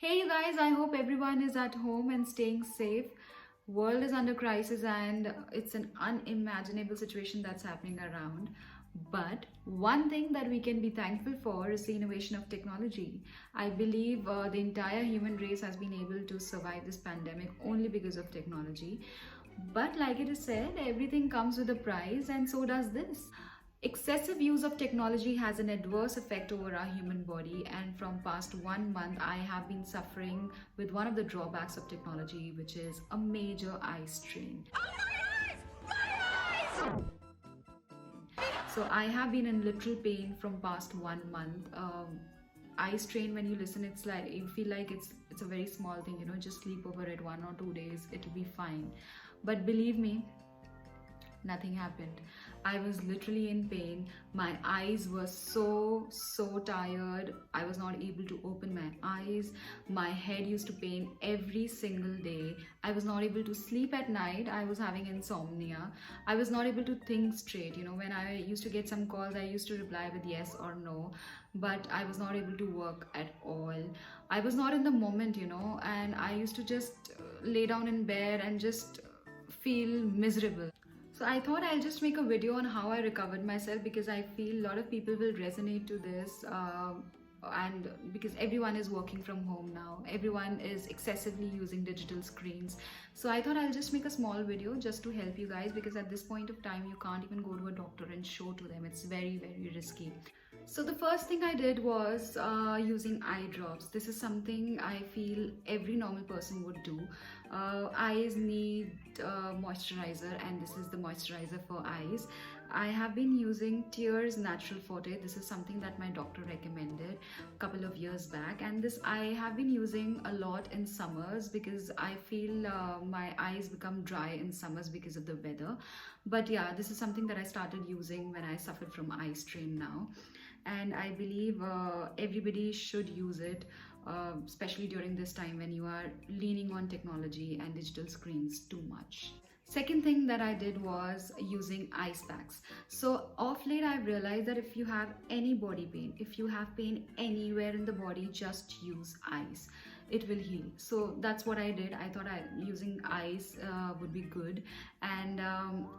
Hey you guys, I hope everyone is at home and staying safe. World is under crisis and it's an unimaginable situation that's happening around. But one thing that we can be thankful for is the innovation of technology. I believe the entire human race has been able to survive this pandemic only because of technology. But like it is said, everything comes with a price and so does this. Excessive use of technology has an adverse effect over our human body, and from past 1 month I have been suffering with one of the drawbacks of technology, which is a major eye strain. So I have been in literal pain from past 1 month. Eye strain, when you listen, it's like you feel like it's a very small thing, just sleep over it 1 or 2 days, it'll be fine. But believe me, nothing happened. I was literally in pain. My eyes were so tired. I was not able to open my eyes. My head used to pain every single day. I was not able to sleep at night. I was having insomnia. I was not able to think straight. When I used to get some calls, I used to reply with yes or no, but I was not able to work at all. I was not in the moment, and I used to just lay down in bed and just feel miserable. So I thought I'll just make a video on how I recovered myself, because I feel a lot of people will resonate to this, and because everyone is working from home now, everyone is excessively using digital screens. So I thought I'll just make a small video just to help you guys, because at this point of time you can't even go to a doctor and show to them. It's very risky. So the first thing I did was using eye drops. This is something I feel every normal person would do. Eyes need moisturizer, and this is the moisturizer for eyes. I have been using Tears Natural Forte. This is something that my doctor recommended a couple of years back, and this I have been using a lot in summers, because I feel my eyes become dry in summers because of the weather. But yeah, this is something that I started using when I suffered from eye strain now, and I believe everybody should use it, especially during this time when you are leaning on technology and digital screens too much. Second thing that I did was using ice packs. So of late I've realized that if you have any body pain, if you have pain anywhere in the body, just use ice. It will heal. So that's what I did. I thought using ice would be good, and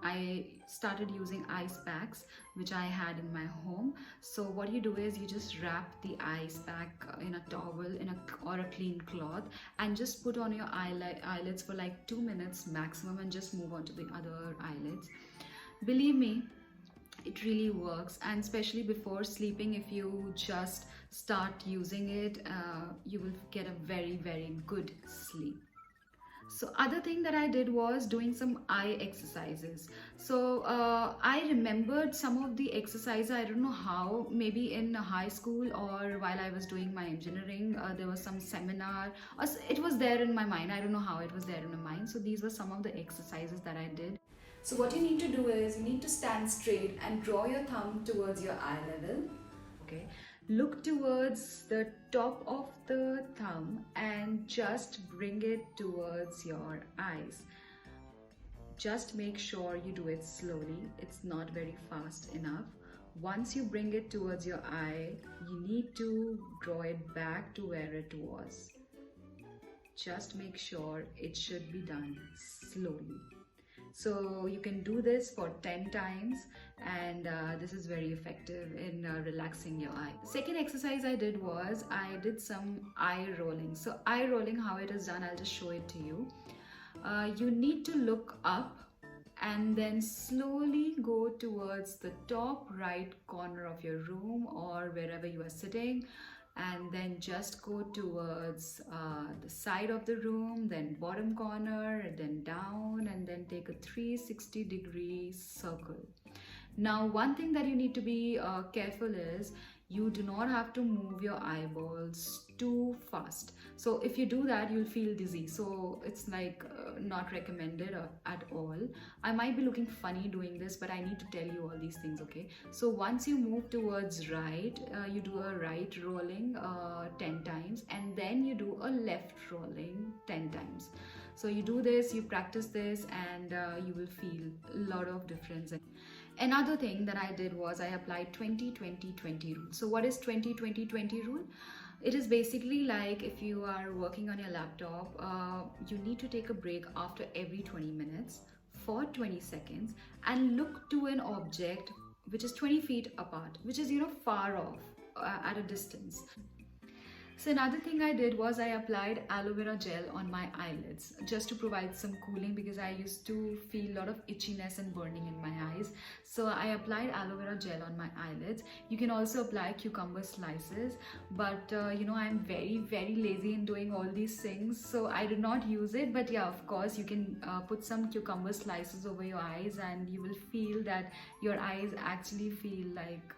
I started using ice packs which I had in my home. So what you do is you just wrap the ice pack in a towel or a clean cloth, and just put on your eyelids for like 2 minutes maximum, and just move on to the other eyelids. Believe me, it really works, and especially before sleeping, if you just start using it, you will get a very good sleep. So other thing that I did was doing some eye exercises. So I remembered some of the exercises. I don't know how, maybe in high school or while I was doing my engineering, there was some seminar, or it was there in my mind. I don't know how it was there in my mind. So these were some of the exercises that I did. So what you need to do is you need to stand straight and draw your thumb towards your eye level. Okay. Look towards the top of the thumb and just bring it towards your eyes. Just make sure you do it slowly. It's not very fast enough. Once you bring it towards your eye, you need to draw it back to where it was. Just make sure it should be done slowly. So you can do this for 10 times, and this is very effective in relaxing your eye. Second exercise I did was I did some eye rolling. So eye rolling, how it is done, I'll just show it to you. You need to look up and then slowly go towards the top right corner of your room or wherever you are sitting, and then just go towards the side of the room, then bottom corner, then down, and then take a 360-degree circle. Now one thing that you need to be careful is you do not have to move your eyeballs too fast. So if you do that, you'll feel dizzy. So it's like not recommended at all. I might be looking funny doing this, but I need to tell you all these things, okay? So once you move towards right, you do a right rolling 10 times, and then you do a left rolling 10 times. So you do this, you practice this, and you will feel a lot of difference. Another thing that I did was I applied 20-20-20 rule. So what is 20-20-20 rule? It is basically like if you are working on your laptop, you need to take a break after every 20 minutes for 20 seconds and look to an object which is 20 feet apart, which is, far off at a distance. So another thing I did was I applied aloe vera gel on my eyelids just to provide some cooling, because I used to feel a lot of itchiness and burning in my eyes. So I applied aloe vera gel on my eyelids. You can also apply cucumber slices, but I'm very lazy in doing all these things, so I did not use it. But yeah, of course you can put some cucumber slices over your eyes and you will feel that your eyes actually feel like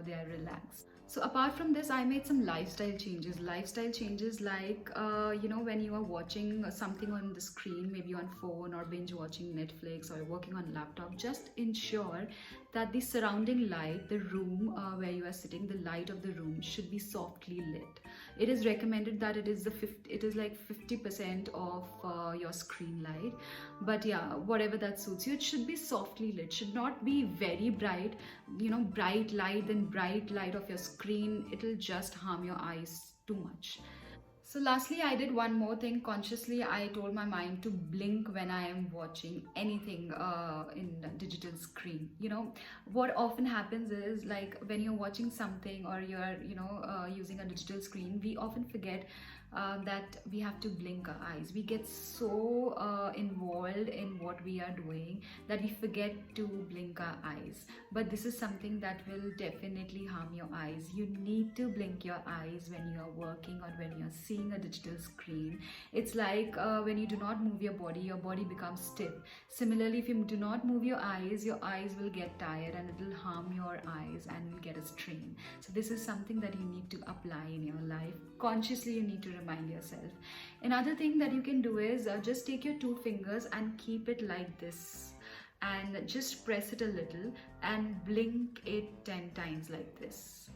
they are relaxed. So apart from this, I made some lifestyle changes. Lifestyle changes like, when you are watching something on the screen, maybe on phone or binge watching Netflix or working on laptop, just ensure that the surrounding light, the room where you are sitting, the light of the room should be softly lit. It is recommended that it is like 50% of your screen light. But yeah, whatever that suits you, it should be softly lit. Should not be very bright, bright light, then bright light of your screen. It'll just harm your eyes too much. So lastly, I did one more thing. Consciously, I told my mind to blink when I am watching anything in the digital screen. What often happens is, like, when you're watching something or you're, using a digital screen, we often forget that we have to blink our eyes. We get so involved in what we are doing that we forget to blink our eyes. But this is something that will definitely harm your eyes. You need to blink your eyes when you are working or when you're seeing a digital screen. It's like when you do not move your body becomes stiff. Similarly, if you do not move your eyes will get tired and it will harm your eyes and you'll get a strain. So this is something that you need to apply in your life. Consciously, you need to remind yourself. Another thing that you can do is just take your two fingers and keep it like this and just press it a little and blink it 10 times like this.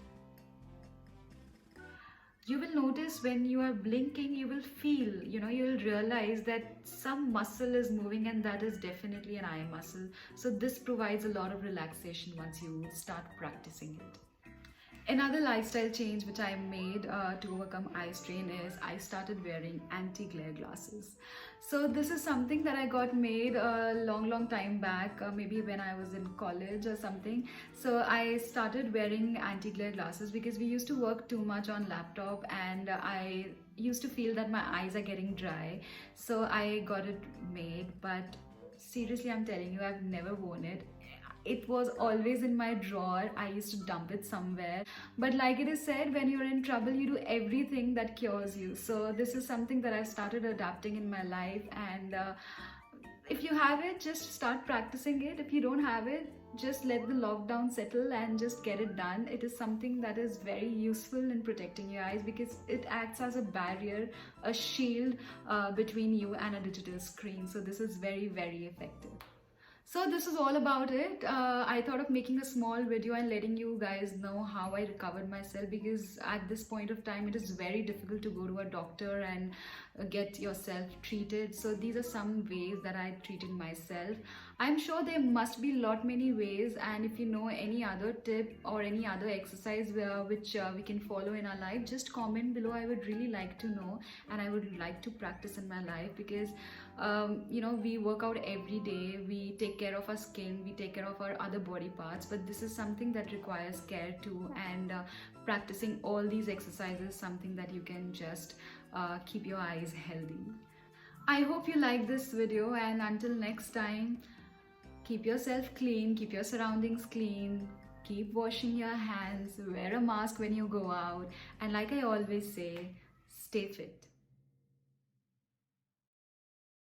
You will notice when you are blinking, you will feel, you'll realize that some muscle is moving, and that is definitely an eye muscle. So this provides a lot of relaxation once you start practicing it. Another lifestyle change which I made to overcome eye strain is I started wearing anti-glare glasses. So this is something that I got made a long time back, maybe when I was in college or something. So I started wearing anti-glare glasses because we used to work too much on laptop and I used to feel that my eyes are getting dry. So I got it made, but seriously, I'm telling you, I've never worn it. It was always in my drawer. I used to dump it somewhere. But like it is said, when you're in trouble, you do everything that cures you. So this is something that I've started adapting in my life. And if you have it, just start practicing it. If you don't have it, just let the lockdown settle and just get it done. It is something that is very useful in protecting your eyes because it acts as a barrier, a shield between you and a digital screen. So this is very effective. So this is all about it. I thought of making a small video and letting you guys know how I recovered myself, because at this point of time it is very difficult to go to a doctor and get yourself treated. So these are some ways that I treated myself. I'm sure there must be many ways, and if you know any other tip or any other exercise which we can follow in our life, just comment below. I would really like to know and I would like to practice in my life, because we work out every day, we take care of our skin, we take care of our other body parts, but this is something that requires care too, and practicing all these exercises is something that you can just keep your eyes healthy. I hope you like this video, and until next time, keep yourself clean, keep your surroundings clean, keep washing your hands, wear a mask when you go out, and like I always say, stay fit.